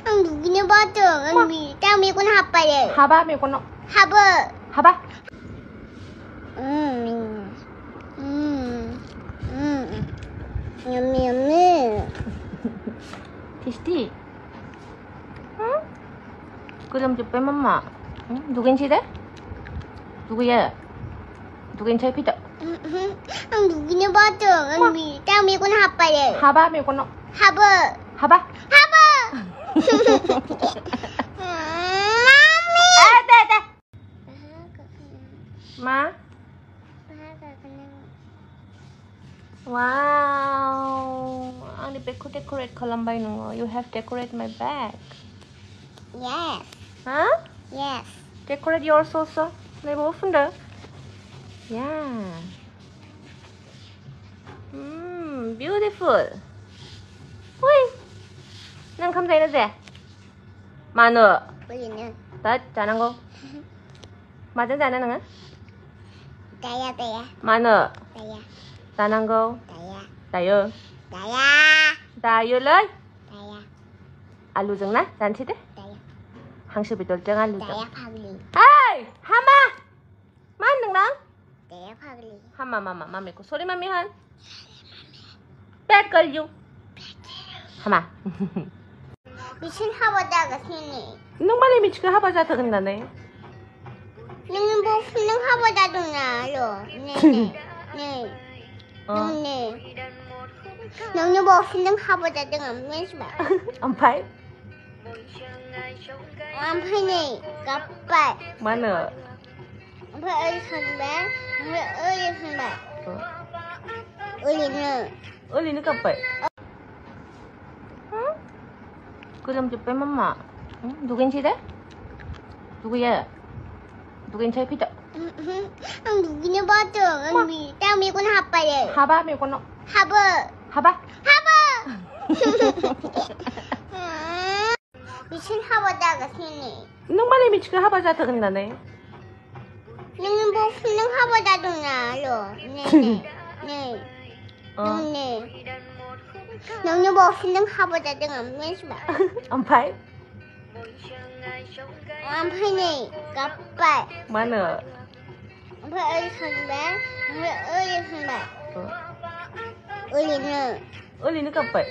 누구냐 봐도 딱 밀고 하빠래. 하바 밀고 너. 하버. 하바. 냠냠. 티스티. 응? 그럼 좀 빼맘마. 응? 누군지 돼? 누구야? 누군지 피다. 누구냐 봐도 딱 밀고 하빠래. 하바 밀고 너. 하버. 하바. 하버. Ma. Wow. Ani beko decorate kalambay nung. You have decorate my bag. Yes. Huh? Yes. Decorate yours also. 네, 뭐 funde. Yeah. Beautiful. Ui. Nang không thấy nó gì? Mà nữa. 우리는 Tết, chả năng cô. Mà真잘하는 거야? 나야 나야 Mà nữa. 나야 Chả năng cô. 나야 Tayo. 나야 Tayo lên. 나야 알루 정나? 잔치대? 나야 항시 비돌정 알루 정. 나야 파글리 Hey, hama. Man đừng nắng. 나야 파글리 Hama mama mami ko. Sorry mami han. Bad girl you. Hama. 미친 하버다가 생네 Nung bali mich ka haba jata kan nanay. 너는 뭐 풀는 하버다도 나로 네네 네 너네 너는 뭐 풀는 하버다도 안 맨스 봐 Ampay. 안 파네 까빠 Mana? 안 파 어디 선배 어디 선배 우리는 Uli ni kapay. 그럼 좀 빼맘마. 누군지 돼? 누구야? 누군지 피다. 누구냐 봐도 딱 밀고 하빠래 하바 밀고 너. 하버 하바. 하버 미친 하버다가 생네 Nung bali mich ka haba jata kan nanay. 너는 뭐 풀는 하버다도 나로 네네 네 너네 너는 뭐 풀는 하버다도 안 맨스 봐 Ampay. 안 파네 까빠 Mana? 안 파 어디 선배 어디 선배 우리는 Uli ni kapay.